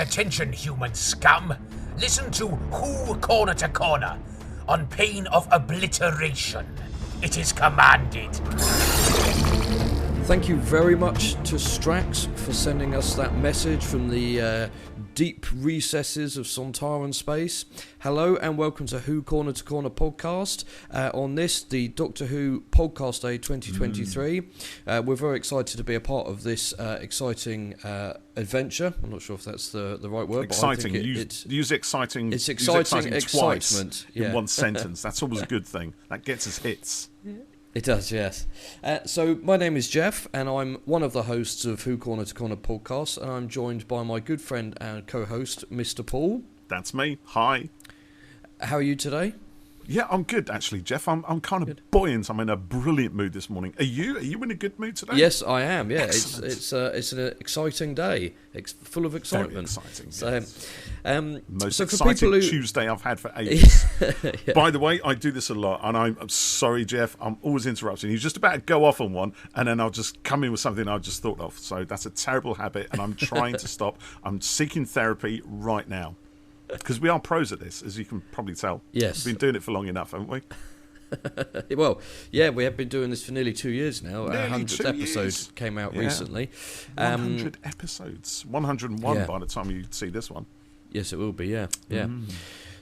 Attention, human scum. Listen to Who Corner to Corner, on pain of obliteration. It is commanded. Thank you very much to Strax for sending us that message from the deep recesses of Sontaran space. Hello and welcome to Who Corner to Corner podcast. On this, the Doctor Who Podcast Day 2023. We're very excited to be a part of this exciting adventure. I'm not sure if that's the right word. Exciting. But I think use exciting. It's exciting twice excitement in one sentence. That's always a good thing. That gets us hits. It does, yes. So my name is Jeff, and I'm one of the hosts of Who Corner to Corner podcast, and I'm joined by my good friend and co-host, Mr. Paul. That's me. Hi. How are you today? Yeah, I'm good actually, Jeff. I'm kind of buoyant. I'm in a brilliant mood this morning. Are you? Are you in a good mood today? Yes, I am. Yeah, excellent. It's an exciting day. It's full of excitement. Very exciting. So, yes. Most so for exciting people who... Tuesday I've had for ages. Yeah. By the way, I do this a lot, and I'm sorry, Jeff. I'm always interrupting. You're just about to go off on one, and then I'll just come in with something I just thought of. So that's a terrible habit, and I'm trying to stop. I'm seeking therapy right now. Because we are pros at this, as you can probably tell. Yes. We've been doing it for long enough, haven't we? Well, yeah, we have been doing this for nearly 2 years now. Our 100th episode came out recently. 100 episodes. 101 by the time you see this one. Yes, it will be, yeah.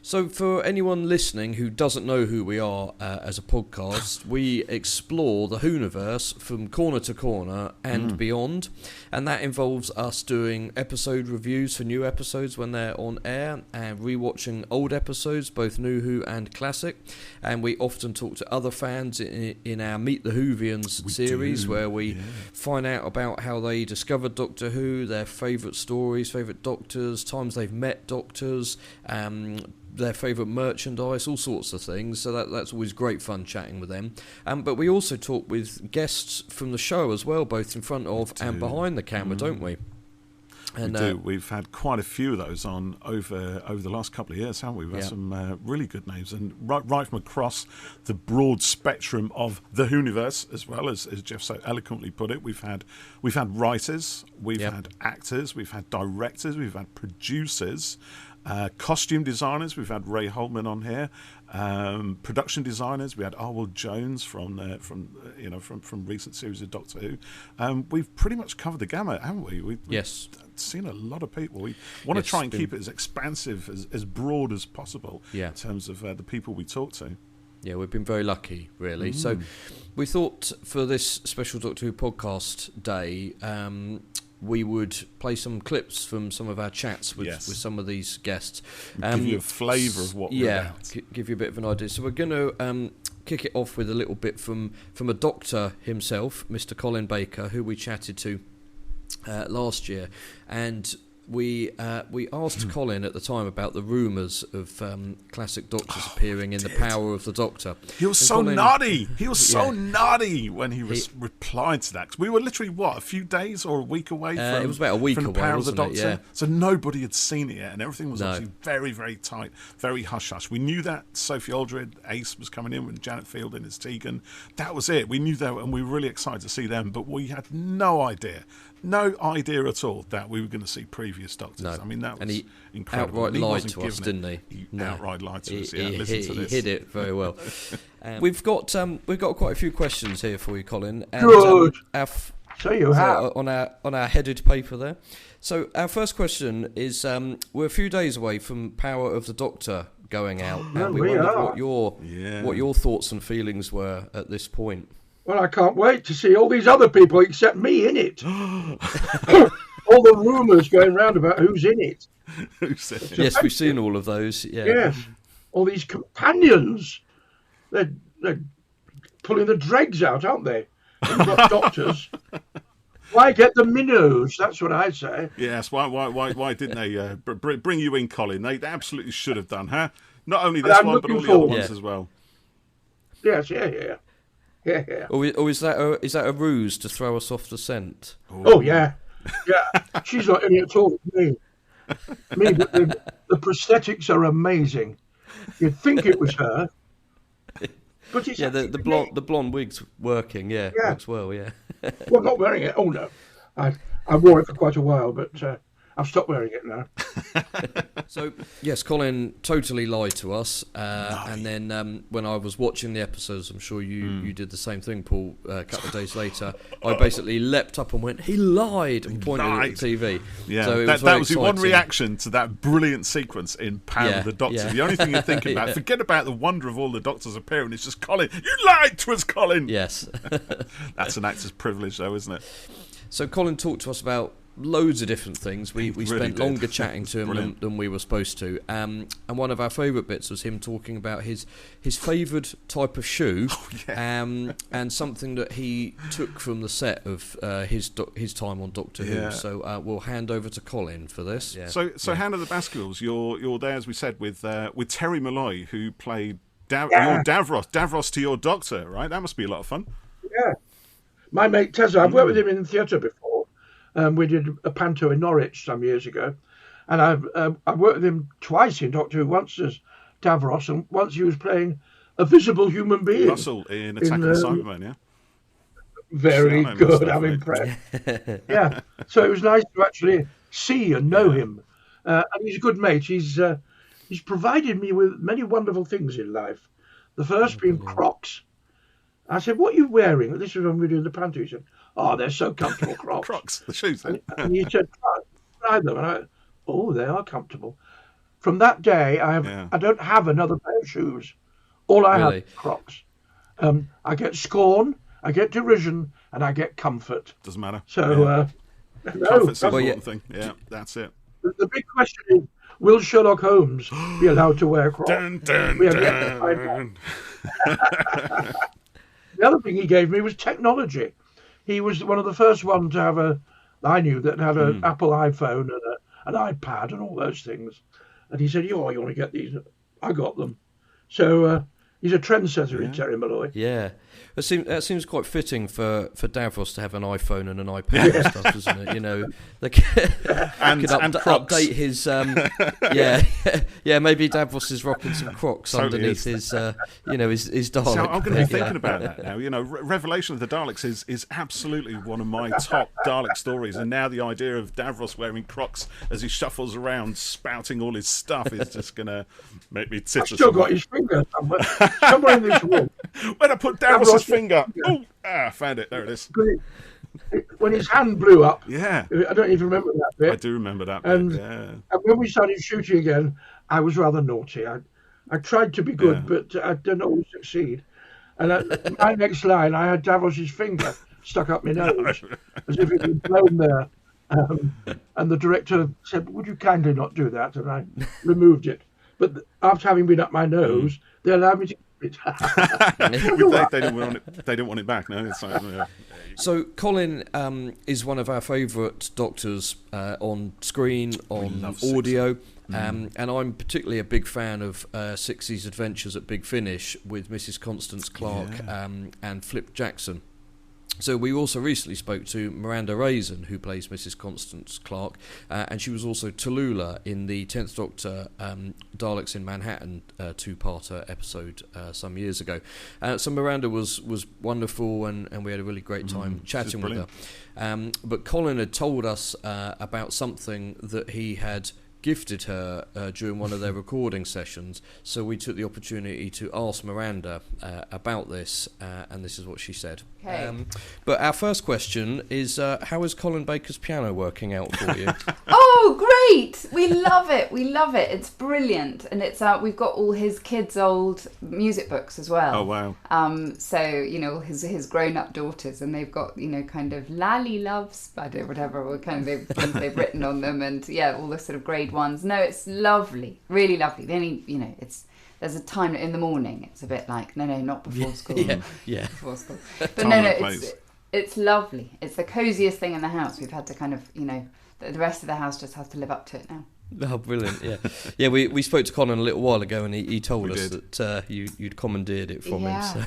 So for anyone listening who doesn't know who we are as a podcast, we explore the Whoniverse from corner to corner and beyond, and that involves us doing episode reviews for new episodes when they're on air, and rewatching old episodes, both New Who and Classic, and we often talk to other fans in our Meet the Whovians series, where we find out about how they discovered Doctor Who, their favourite stories, favourite doctors, times they've met doctors, their favourite merchandise, all sorts of things. So that's always great fun chatting with them. But we also talk with guests from the show as well, both in front of and behind the camera, don't we? And, we do. We've had quite a few of those on over the last couple of years, haven't we? We've had some really good names, and right from across the broad spectrum of the Whoniverse, as well as Jeff so eloquently put it. We've had writers, we've had actors, we've had directors, we've had producers. Costume designers, we've had Ray Holman on here. Production designers, we had Arwell Jones from recent series of Doctor Who. We've pretty much covered the gamut, haven't we? We've seen a lot of people. We want to try and keep it as expansive, as broad as possible in terms of the people we talk to. Yeah, we've been very lucky, really. So we thought for this special Doctor Who podcast day, we would play some clips from some of our chats with some of these guests. Give you a flavour of what we're about. Give you a bit of an idea. So we're going to kick it off with a little bit from a doctor himself, Mr. Colin Baker, who we chatted to last year. And we asked Colin at the time about the rumours of classic doctors appearing in The Power of the Doctor. He was so nutty. He was so nutty when he replied to that. 'Cause we were literally, a few days or a week away from it was about a week from The away, Power of the wasn't Doctor. it? Yeah. So nobody had seen it yet, and everything was obviously very, very tight, very hush-hush. We knew that Sophie Aldred, Ace, was coming in with Janet Fielding as Tegan. That was it. We knew that, and we were really excited to see them, but we had no idea at all that we were going to see previous Doctors. No. I mean, that was and he incredible. outright lied to us, didn't he? He outright lied to us. Listen to this. He hid it very well. We've got quite a few questions here for you, Colin. And, Good. So you have on our headed paper there. So our first question is: we're a few days away from Power of the Doctor going out, and we wondered what your thoughts and feelings were at this point. Well, I can't wait to see all these other people except me in it. All the rumours going round about who's in it. Yes, we've seen all of those. Yeah. Yes, all these companions. They're pulling the dregs out, aren't they? You've got doctors. Why get the minnows? That's what I say. Yes. Why didn't they bring you in, Colin? They absolutely should have done, huh? Not only this one, but all the other ones as well. Yes. Yeah. Or is that a ruse to throw us off the scent? Oh yeah. She's not in it at all. Me, but the prosthetics are amazing. You'd think it was her, but it's the blonde wig's working. Yeah, works well. Yeah. Well, not wearing it. Oh no, I wore it for quite a while, but I've stopped wearing it now. So, yes, Colin totally lied to us. And then when I was watching the episodes, I'm sure you did the same thing, Paul, a couple of days later. I basically leapt up and went, he lied, and pointed at the TV. Yeah, so that was the one reaction to that brilliant sequence in Power of the Doctor. Yeah. The only thing you're thinking about, forget about the wonder of all the Doctors appearing, it's just Colin. You lied to us, Colin! Yes. That's an actor's privilege, though, isn't it? So Colin talked to us about loads of different things. We really spent did. longer chatting to him than we were supposed to. And one of our favourite bits was him talking about his favoured type of shoe, and something that he took from the set of his time on Doctor Who. So we'll hand over to Colin for this. Yeah. So Hand of the Baskervilles, you're there, as we said, with Terry Malloy, who played your Davros to your Doctor, right? That must be a lot of fun. Yeah. My mate Tezza, I've worked with him in the theatre before. We did a panto in Norwich some years ago, and I've worked with him twice in Doctor Who. Once as Davros, and once he was playing a visible human being. Russell in Attack of the Cybermen, yeah. Very good. I'm impressed. Yeah. So it was nice to actually see and know him, and he's a good mate. He's provided me with many wonderful things in life. The first being Crocs. I said, "What are you wearing?" This was when we were doing the panto. He said, "Oh, they're so comfortable, Crocs." Crocs, the shoes. And he said, "Try them." And they are comfortable. From that day, I don't have another pair of shoes. All I have is Crocs. I get scorn, I get derision, and I get comfort. Doesn't matter. So, comfort's the important thing. Yeah, that's it. The big question is, will Sherlock Holmes be allowed to wear Crocs? Dun, dun, We have yet to find out. The other thing he gave me was technology. He was one of the first ones to have I knew that had an Apple iPhone and an iPad and all those things. And he said, you want to get these? I got them. So he's a trendsetter in Terry Malloy. Yeah. That seems quite fitting for Davros to have an iPhone and an iPad and stuff, doesn't it? You know, they could update his. Maybe Davros is rocking some Crocs underneath his Dalek. So I'm going to be thinking about that now. You know, Revelation of the Daleks is absolutely one of my top Dalek stories, and now the idea of Davros wearing Crocs as he shuffles around, spouting all his stuff, is just going to make me titter. I've still got his finger somewhere in this room. When I put Davros' finger, I found it. There it is. When his hand blew up, I don't even remember that bit. I do remember that bit. And when we started shooting again, I was rather naughty. I tried to be good, but I didn't always succeed. And my next line, I had Davros' finger stuck up my nose, as if it had blown there. And the director said, "Would you kindly not do that?" And I removed it. But after having been up my nose, they allowed me to keep it. They didn't want it back. No, it's like, So Colin is one of our favourite Doctors on screen, on audio, and I'm particularly a big fan of Sixie's Adventures at Big Finish with Mrs. Constance Clark and Flip Jackson. So we also recently spoke to Miranda Raisin, who plays Mrs. Constance Clark, and she was also Tallulah in the 10th Doctor Daleks in Manhattan two-parter episode some years ago. So Miranda was wonderful, and we had a really great time chatting with her. But Colin had told us about something that he had gifted her during one of their recording sessions, so we took the opportunity to ask Miranda about this, and this is what she said. Okay. But our first question is, how is Colin Baker's piano working out for you? Oh, great! We love it. It's brilliant, and it's we've got all his kids' old music books as well. Oh wow! So his grown-up daughters, and they've got kind of Lally loves, I don't know, whatever kind of they've written on them, and all the sort of grade ones. No, it's lovely, really lovely. The only there's a time in the morning. It's a bit like no, not before school. Yeah. Before school. But it's lovely. It's the coziest thing in the house. We've had to kind of the rest of the house just has to live up to it now. Oh, brilliant! Yeah. We spoke to Colin a little while ago, and he told us that you'd commandeered it from him. So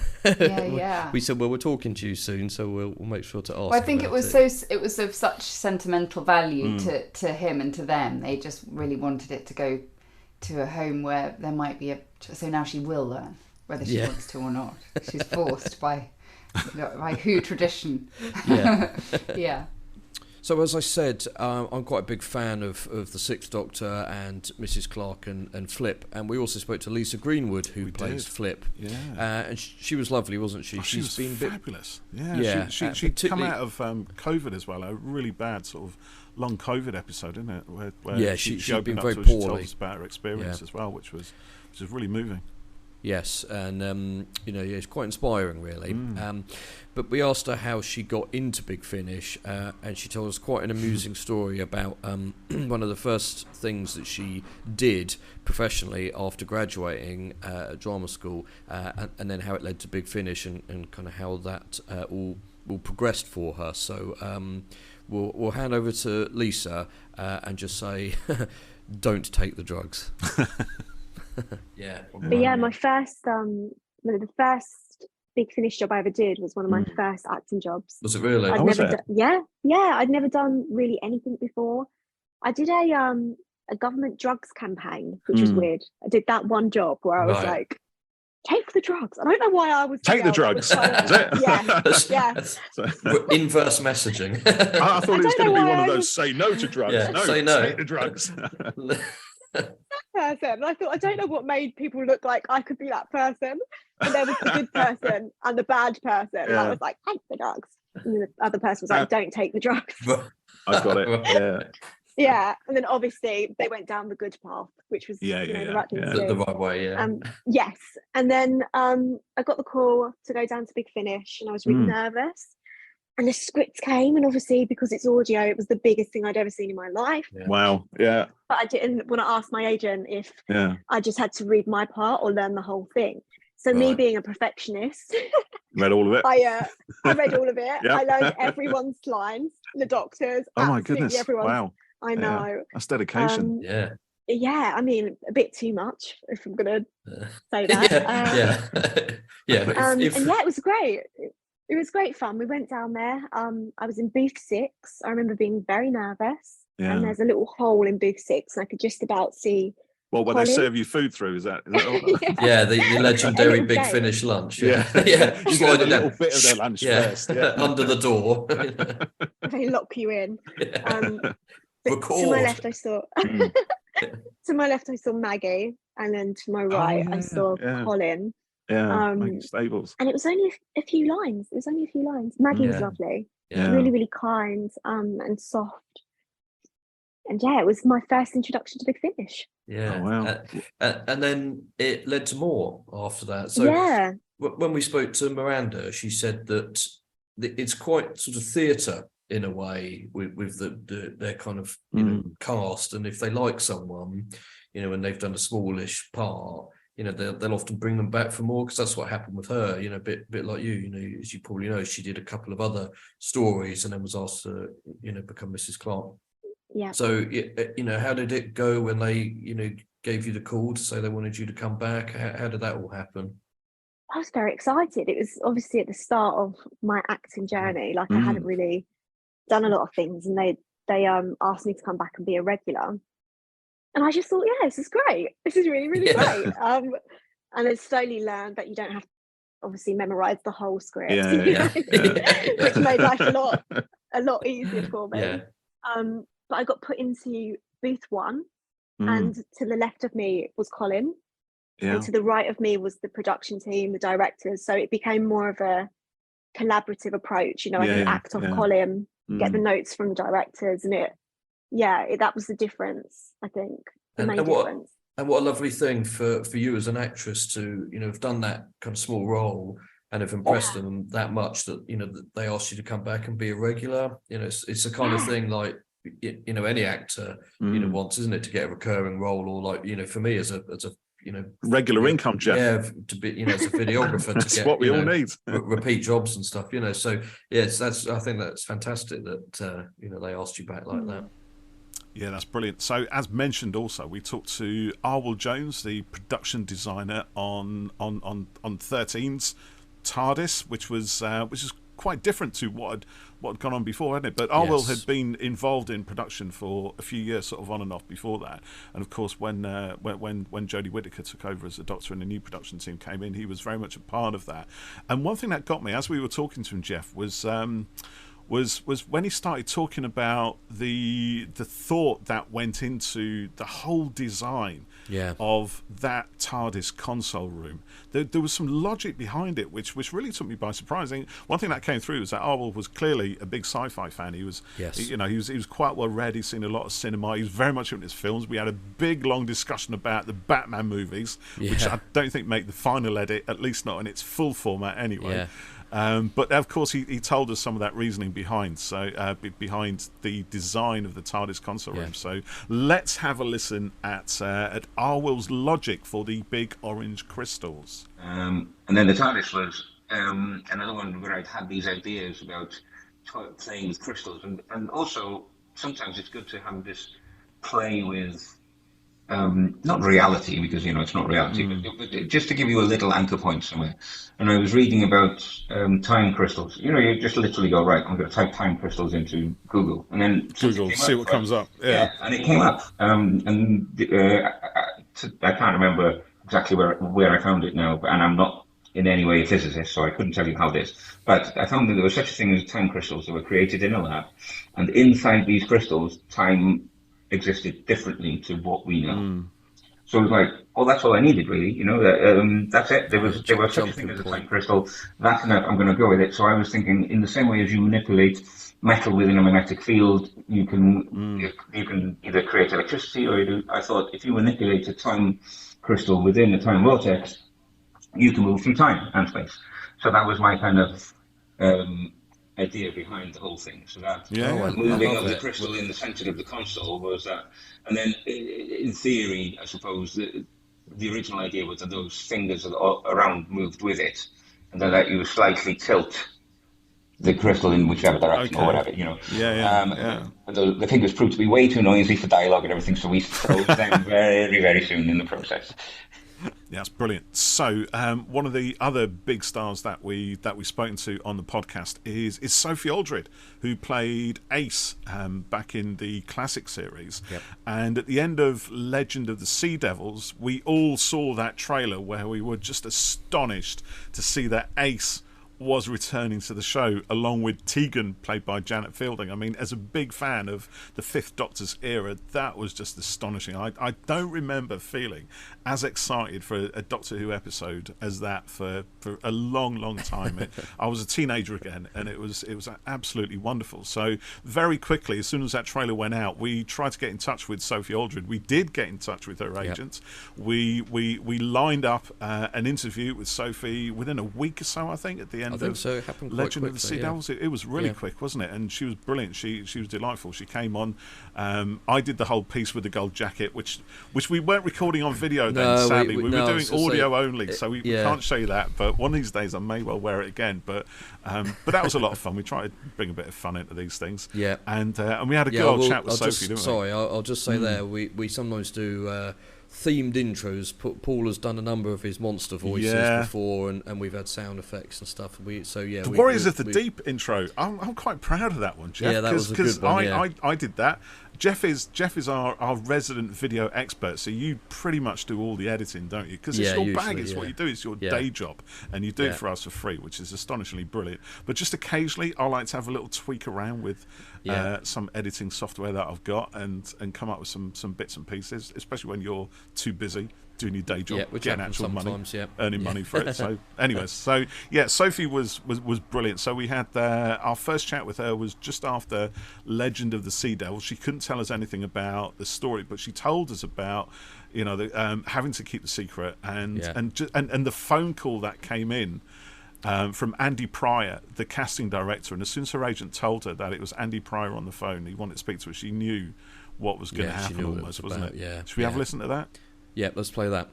we said, well, we're talking to you soon, so we'll make sure to ask. Well, I think it was of such sentimental value to him and to them. They just really wanted it to go to a home where there might be so now she will learn whether she wants to or not. She's forced by Who tradition. Yeah. So as I said, I'm quite a big fan of the Sixth Doctor and Mrs. Clark and Flip, and we also spoke to Lisa Greenwood, who plays Flip. Yeah. And she was lovely, wasn't she? Oh, She's been been fabulous. Yeah. She'd come out of COVID as well, a really bad sort of long COVID episode, isn't it? Where she'd opened been up very to us, she poorly. told us about her experience as well, which was really moving. Yes, and it's quite inspiring, really. But we asked her how she got into Big Finish, and she told us quite an amusing story about one of the first things that she did professionally after graduating at drama school, and then how it led to Big Finish, and kind of how that all progressed for her. So we'll hand over to Lisa and just say, don't take the drugs. Yeah. But yeah, my first, the first Big Finish job I ever did was one of my first acting jobs. Was it really? I'd never done really anything before. I did a government drugs campaign, which was weird. I did that one job where I was like, take the drugs. I don't know why I was. Take the drugs. Is it? Yeah. Inverse messaging. I thought it was going to be one of those say no to drugs. Yeah, no, say no. Take the drugs. Person. And I thought, I don't know what made people look like I could be that person. And there was the good person and the bad person. Yeah. And I was like, take the drugs. And the other person was like, don't take the drugs. I got it. Yeah. Yeah. And then obviously they went down the good path, which was the right thing to do. The right way, yeah. Yes. And then I got the call to go down to Big Finish, and I was really nervous. And the script came, and obviously because it's audio, it was the biggest thing I'd ever seen in my life. Yeah. Wow, yeah. But I didn't want to ask my agent if I just had to read my part or learn the whole thing. So me being a perfectionist, read all of it. I read all of it. I learned everyone's lines, the doctors. Oh my goodness! Everyone. Wow, I know. That's dedication. Yeah, I mean, a bit too much, if I'm going to say that. And it was great. It was great fun. We went down there. I was in booth 6. I remember being very nervous. Yeah. And there's a little hole in booth 6, and I could just about see. Well, where they serve you food through, is that all? The legendary Big Finish lunch. Yeah. You get a little bit of their lunch first. Yeah. Under the door. They lock you in. Record. To my left, I saw. To my left, I saw Maggie, and then to my right, I saw Colin. Yeah, Maggie Stables. And it was only a few lines. Maggie was lovely. Really, really kind and soft. And it was my first introduction to Big Finish. Yeah. Oh, wow. And then it led to more after that. So when we spoke to Miranda, she said that it's quite sort of theatre in a way with their kind of cast, and if they like someone, when they've done a smallish part, they'll often bring them back for more, because that's what happened with her. A bit like you. As you probably know, she did a couple of other stories and then was asked to become Mrs. Clark. Yeah. So how did it go when they gave you the call to say they wanted you to come back? How did that all happen? I was very excited. It was obviously at the start of my acting journey. Like I hadn't really done a lot of things, and they asked me to come back and be a regular. And I just thought, this is great. This is really, really great. And I slowly learned that you don't have to obviously memorize the whole script, which made life a lot easier for me. Yeah. But I got put into booth 1, and to the left of me was Colin, and to the right of me was the production team, the directors. So it became more of a collaborative approach. I could act off Colin, get the notes from the directors, and that was the difference, I think, the main difference. And what a lovely thing for you as an actress to, have done that kind of small role and have impressed them that much that, that they asked you to come back and be a regular. It's the kind of thing like, any actor, wants, isn't it, to get a recurring role, or like, for me as a regular income, Jeff. Yeah, to be, as a videographer, that's to get what we all need. Repeat jobs and stuff, So I think that's fantastic that they asked you back like that. Yeah, that's brilliant. So, as mentioned, also we talked to Arwell Jones, the production designer on 13's TARDIS, which was quite different to what had gone on before, hadn't it? But Arwell had been involved in production for a few years, sort of on and off before that. And of course, when Jodie Whittaker took over as the Doctor and the new production team came in, he was very much a part of that. And one thing that got me, as we were talking to him, Jeff, was was when he started talking about the thought that went into the whole design of that TARDIS console room. There was some logic behind it, which really took me by surprise. And one thing that came through was that Arwell was clearly a big sci-fi fan. He was, he was quite well read. He'd seen a lot of cinema. He was very much into his films. We had a big, long discussion about the Batman movies, which I don't think make the final edit, at least not in its full format anyway. But of course, he told us some of that reasoning behind the design of the TARDIS console room. So let's have a listen at Arwell's logic for the big orange crystals. And then the TARDIS was another one where I'd had these ideas about playing with crystals, and also sometimes it's good to have this play with. Not reality, because it's not reality, but just to give you a little anchor point somewhere. And I was reading about time crystals. You just literally go, right, I'm going to type time crystals into Google, and then Google, see what comes up. Yeah, and it came up. I can't remember exactly where I found it now, and I'm not in any way a physicist, so I couldn't tell you how this. But I found that there was such a thing as time crystals that were created in a lab, and inside these crystals, time existed differently to what we know. So it was like, that's all I needed, really. That's it. There was such a thing as a time crystal. That's enough. I'm going to go with it. So I was thinking, in the same way as you manipulate metal within a magnetic field, you can either create electricity, or I thought if you manipulate a time crystal within a time vortex, you can move through time and space. So that was my kind of idea behind the whole thing. So that moving of the crystal in the center of the console was that. And then in theory, I suppose the original idea was that those fingers around moved with it, and that you would slightly tilt the crystal in whichever direction or whatever, The fingers proved to be way too noisy for dialogue and everything, so we froze them very, very soon in the process. Yeah, it's brilliant. So one of the other big stars that we've spoken to on the podcast is Sophie Aldred, who played Ace back in the classic series. And at the end of Legend of the Sea Devils, we all saw that trailer where we were just astonished to see that Ace was returning to the show along with Tegan, played by Janet Fielding. I mean, as a big fan of the Fifth Doctor's era, that was just astonishing. I don't remember feeling as excited for a Doctor Who episode as that for a long, long time. I was a teenager again, and it was absolutely wonderful. So very quickly, as soon as that trailer went out, we tried to get in touch with Sophie Aldred. We did get in touch with her agent. We lined up an interview with Sophie within a week or so, I think, at the end of it happened Legend of the Sea Devils. It was really quick, wasn't it? And she was brilliant. She was delightful. She came on. I did the whole piece with the gold jacket, which we weren't recording on video then, sadly. We were doing audio only, so we can't show you that. But one of these days I may well wear it again. But that was a lot of fun. We tried to bring a bit of fun into these things. Yeah. And we had a good old chat with Sophie, didn't we? Sorry, I'll just say there, we sometimes do themed intros. Paul has done a number of his monster voices before, and we've had sound effects and stuff. The Warriors of the Deep intro. I'm quite proud of that one, Jeff. Yeah, that was a good one. I did that. Jeff is our resident video expert, so you pretty much do all the editing, don't you? Because it's your bag, it's what you do, it's your day job, and you do it for us for free, which is astonishingly brilliant. But just occasionally, I like to have a little tweak around with some editing software that I've got and come up with some bits and pieces, especially when you're too busy doing your day job, getting actual money, earning money for it. So, anyways, Sophie was brilliant. So we had our first chat with her was just after Legend of the Sea Devil. She couldn't tell us anything about the story, but she told us about having to keep the secret and the phone call that came in. From Andy Pryor, the casting director, and as soon as her agent told her that it was Andy Pryor on the phone, he wanted to speak to her, she knew what was going to happen almost, wasn't it? Yeah. Should we have a listen to that? Yeah, let's play that.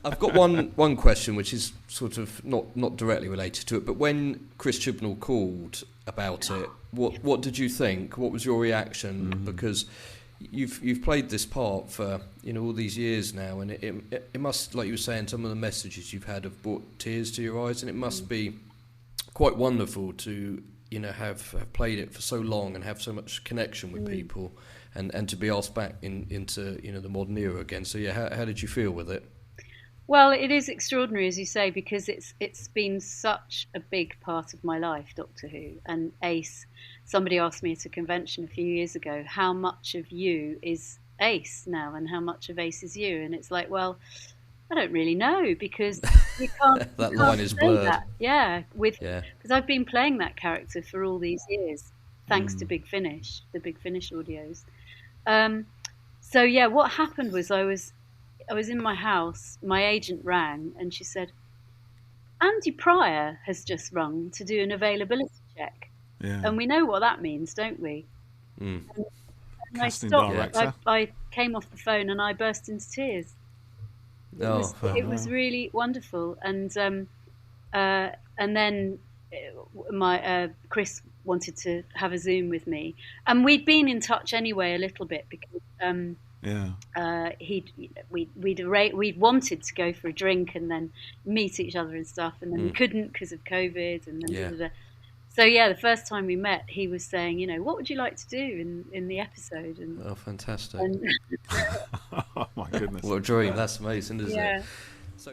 I've got one question which is sort of not directly related to it, but when Chris Chibnall called about it, what did you think? What was your reaction? Mm-hmm. Because you've played this part for all these years now, and it must, like you were saying, some of the messages you've had have brought tears to your eyes, and it must be quite wonderful to have played it for so long and have so much connection with people, and to be asked back into the modern era again. So how did you feel with it? Well, it is extraordinary, as you say, because it's been such a big part of my life, Doctor Who and Ace. Somebody asked me at a convention a few years ago, how much of you is Ace now and how much of Ace is you? And it's like, well, I don't really know, because you can't that you line can't is say blurred. that. Because I've been playing that character for all these years, thanks to Big Finish, the Big Finish audios. So yeah, what happened was I was in my house, my agent rang and she said, Andy Pryor has just rung to do an availability check. Yeah. And we know what that means, don't we? Mm. And I Casting stopped. director. I came off the phone and I burst into tears. It was really wonderful. And then my Chris wanted to have a Zoom with me. And we'd been in touch anyway a little bit because... we'd wanted to go for a drink and then meet each other and stuff, and then we couldn't because of COVID, and then so the first time we met, he was saying, what would you like to do in the episode? And fantastic! Oh my goodness, what a dream! That's amazing, isn't it?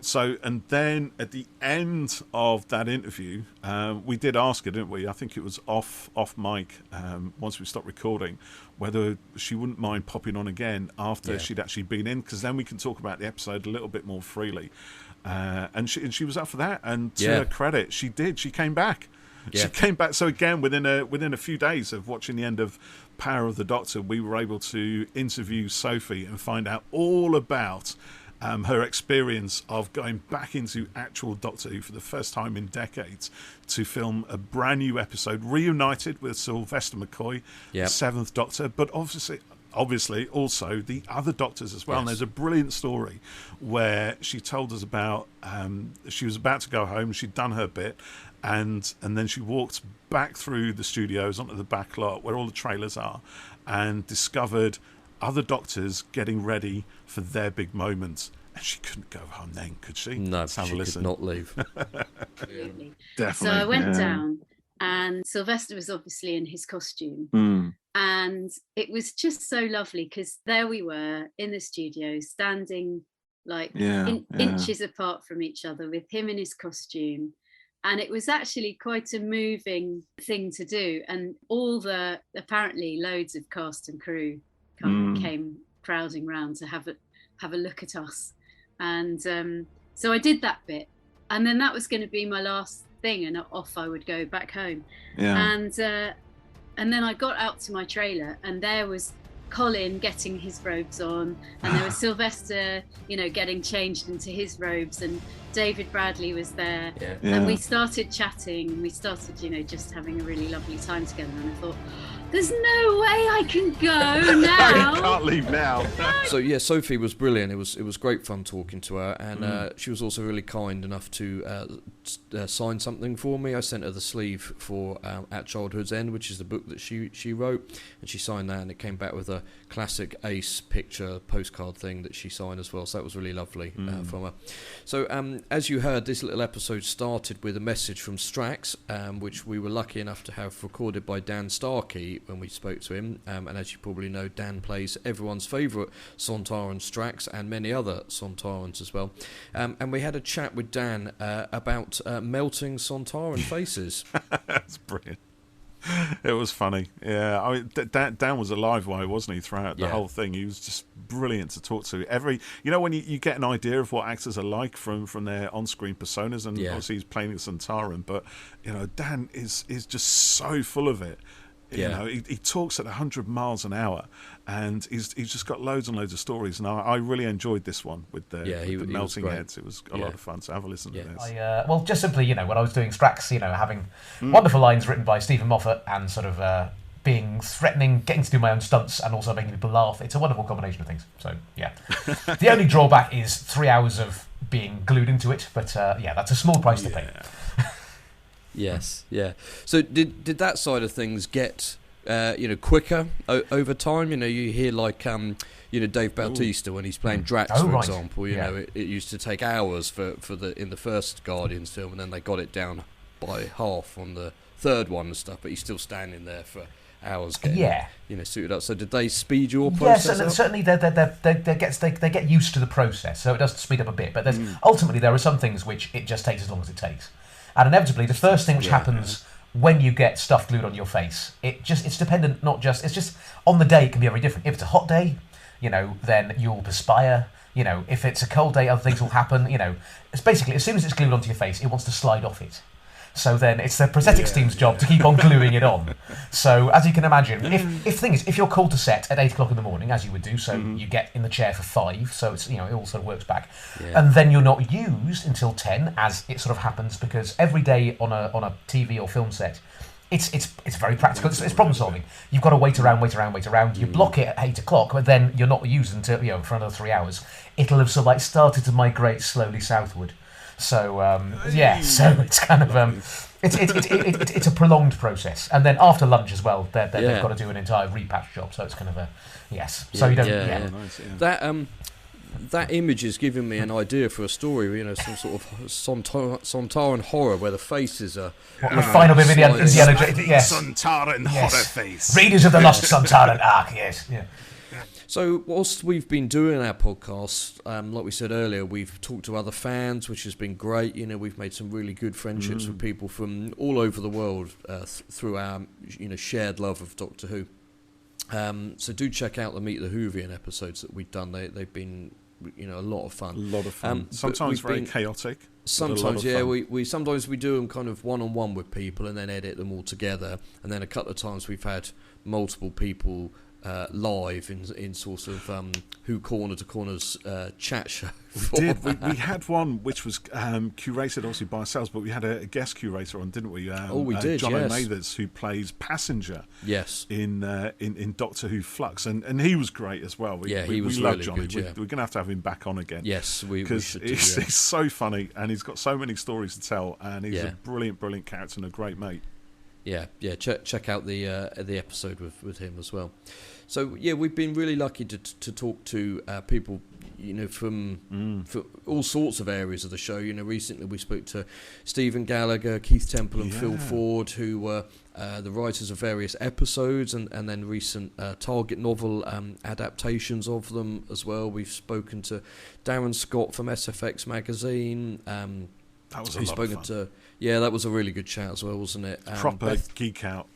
So, and then at the end of that interview, we did ask her, didn't we? I think it was off mic, once we stopped recording, whether she wouldn't mind popping on again after she'd actually been in, because then we can talk about the episode a little bit more freely. And she was up for that, and to her credit, she did. She came back. Yeah. She came back. So again, within a few days of watching the end of Power of the Doctor, we were able to interview Sophie and find out all about her experience of going back into actual Doctor Who for the first time in decades to film a brand new episode, reunited with Sylvester McCoy, the 7th Doctor, but obviously also the other Doctors as well. Yes. And there's a brilliant story where she told us about she was about to go home, she'd done her bit, and then she walked back through the studios onto the back lot where all the trailers are and discovered other Doctors getting ready for their big moments. And she couldn't go home then, could she? No, Let's have a listen. Could not leave. Absolutely. Definitely. So I went down, and Sylvester was obviously in his costume. And it was just so lovely, because there we were in the studio, standing like inches apart from each other with him in his costume. And it was actually quite a moving thing to do. And apparently loads of cast and crew came crowding round to have a look at us, and so I did that bit, and then that was going to be my last thing, and off I would go back home. And then I got out to my trailer, and there was Colin getting his robes on, and there was Sylvester, getting changed into his robes, and David Bradley was there, and we started chatting, and we started, just having a really lovely time together, and I thought, there's no way I can go now. You can't leave now. So Sophie was brilliant. It was great fun talking to her, and she was also really kind enough to sign something for me. I sent her the sleeve for At Childhood's End, which is the book that she wrote, and she signed that, and it came back with a classic Ace picture postcard thing that she signed as well. So that was really lovely from her. So as you heard, this little episode started with a message from Strax, which we were lucky enough to have recorded by Dan Starkey when we spoke to him, and as you probably know, Dan plays everyone's favourite Sontaran Strax and many other Sontarans as well, and we had a chat with Dan about melting Sontaran faces. That's brilliant. It was funny. Yeah, I mean, Dan was a live wire, wasn't he, throughout the whole thing? He was just brilliant to talk to. When you get an idea of what actors are like from their on-screen personas, and obviously he's playing the Sontaran, but Dan is just so full of it. He talks at 100 miles an hour, and he's just got loads and loads of stories, and I really enjoyed this one with the melting heads. It was a lot of fun, so have a listen to this. Well, just simply, when I was doing Strax, having wonderful lines written by Stephen Moffat, and sort of being threatening, getting to do my own stunts, and also making people laugh. It's a wonderful combination of things. So, yeah. The only drawback is 3 hours of being glued into it, but that's a small price to pay. Yes, yeah. So did that side of things get quicker over time? You hear like Dave Bautista when he's playing Drax, for example. It used to take hours for in the first Guardians film, and then they got it down by half on the third one and stuff. But he's still standing there for hours getting suited up. So did they speed your process up? Yes, certainly they get used to the process, so it does speed up a bit. But ultimately there are some things which it just takes as long as it takes. And inevitably, the first thing which happens when you get stuff glued on your face, it's dependent, it's just on the day it can be very different. If it's a hot day, then you'll perspire. If it's a cold day, other things will happen. It's basically, as soon as it's glued onto your face, it wants to slide off it. So then it's the prosthetics team's job to keep on gluing it on. So as you can imagine, if you're called to set at 8 o'clock in the morning, as you would do, so you get in the chair for 5, so it's it all sort of works back, and then you're not used until 10, as it sort of happens, because every day on a TV or film set, it's very practical. It's problem solving. You've got to wait around. You block it at 8 o'clock, but then you're not used until for another 3 hours. It'll have sort of started to migrate slowly southward. So so it's kind of it's a prolonged process, and then after lunch as well, they've got to do an entire repatch job. So it's kind of So you don't That image is giving me an idea for a story, some sort of Sontaran horror where the faces are... The final bit of the yes. Sontaran horror face. Readers of the Lost Sontaran Ark, yes. Yeah. So whilst we've been doing our podcast, like we said earlier, we've talked to other fans, which has been great. We've made some really good friendships with people from all over the world through our shared love of Doctor Who. So do check out the Meet the Whovian episodes that we've done. They've been a lot of fun. A lot of fun. Sometimes very chaotic. Sometimes, we sometimes we do them kind of one-on-one with people and then edit them all together. And then a couple of times we've had multiple people live in sort of Who Corner to Corner's chat show. We had one which was curated obviously by ourselves, but we had a guest curator on, didn't we? We did. John yes. O'Mathers, who plays Passenger. Yes. In Doctor Who Flux, and he was great as well. He was we really love Johnny. good. Yeah. We're going to have him back on again. Yes, we should. Because he's so funny and he's got so many stories to tell, and he's a brilliant character and a great mate. Yeah. Check out the episode with him as well. So we've been really lucky to talk to people, from all sorts of areas of the show. Recently we spoke to Stephen Gallagher, Keith Temple, and Phil Ford, who were the writers of various episodes and then recent Target novel adaptations of them as well. We've spoken to Darren Scott from SFX magazine. That was a lot of fun. That was a really good chat as well, wasn't it? Proper geek out.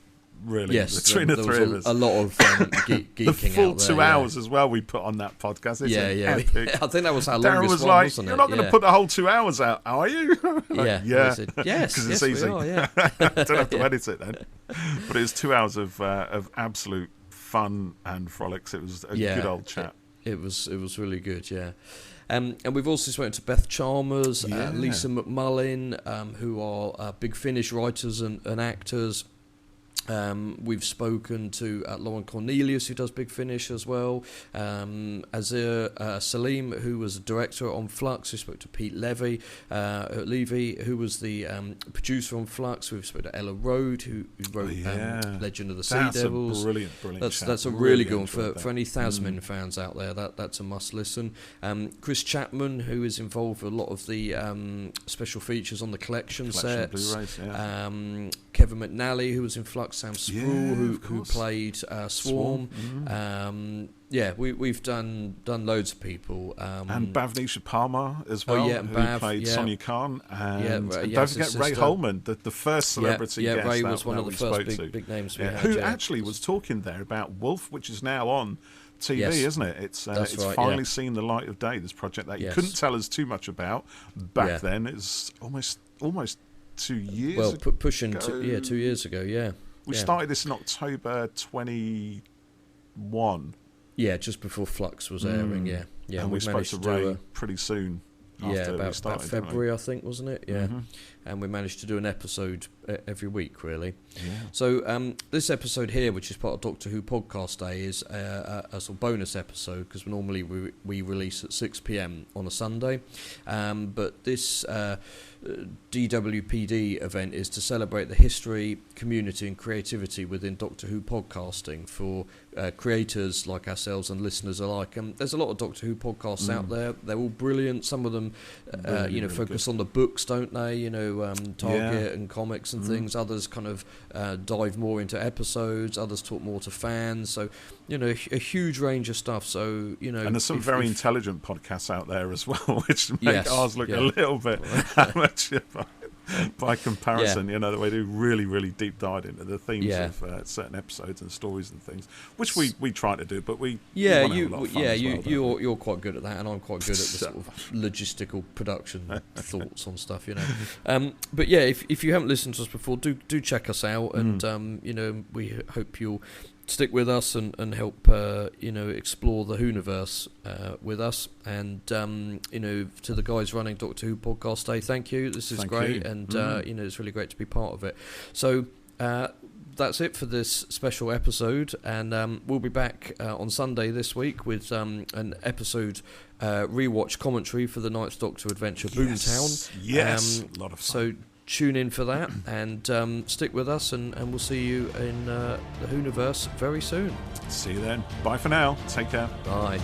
Really, yes, between the three of us. A lot of geeking the full out there, 2 hours as well we put on that podcast. I think that was our Darren longest was one, like, wasn't "You're it? not going to put the whole 2 hours out, are you?" Yes, because it's easy. We are, Don't have to edit it then. But it was 2 hours of absolute fun and frolics. It was a good old chat. It was really good, yeah. And we've also spoken to Beth Chalmers, Lisa McMullin, who are Big Finish writers and actors. We've spoken to Lauren Cornelius, who does Big Finish as well. Azir Salim, who was a director on Flux. We spoke to Pete Levy, who was the producer on Flux. We've spoken to Ella Road, who wrote Legend of the Sea Devils. That's a really good one for any Tasman fans out there. That's a must listen. Chris Chapman, who is involved with a lot of the special features on the collection sets. Blu-rays, Kevin McNally, who was in Flux. Sam Sproul, who played Swarm. We've done loads of people. And Bhavnisha Palmer as well, who played Sonia Khan. And don't forget Ray Holman, the first celebrity guest. Ray was one of the first big names we had. Who actually was talking there about Wolf, which is now on TV, isn't it? It's finally seen the light of day, this project that you couldn't tell us too much about back then. It's almost 2 years ago. Well, pushing 2 years ago, yeah. We started this in October 21. Yeah, just before Flux was airing, yeah. And we spoke to Ray pretty soon after we started. About February, I think, wasn't it? Yeah. And we managed to do an episode every week, really. Yeah. So this episode here, which is part of Doctor Who Podcast Day, is a sort of bonus episode, because normally we release at 6 p.m. on a Sunday. But this DWPD event is to celebrate the history, community and creativity within Doctor Who podcasting for creators like ourselves and listeners alike. There's a lot of Doctor Who podcasts out there. They're all brilliant. Some of them, focus on the books, don't they? Target and comics and things. Others kind of dive more into episodes. Others talk more to fans. So, a huge range of stuff. So, and there's some very intelligent podcasts out there as well, which make ours look a little bit amateur by comparison. The way they do really, really deep dive into the themes of certain episodes and stories and things, which we try to do, but we you're quite good at that, and I'm quite good at the sort of logistical production thoughts on stuff, But yeah, if you haven't listened to us before, do check us out, and we hope you'll stick with us and help explore the Whoniverse with us, and to the guys running Doctor Who Podcast Day, thank you. This is great, and it's really great to be part of it. So that's it for this special episode, and we'll be back on Sunday this week with an episode rewatch commentary for the Ninth Doctor Adventure Boomtown. Yes, a lot of fun. So tune in for that, and stick with us, and we'll see you in the Whoniverse very soon. See you then. Bye for now. Take care. Bye.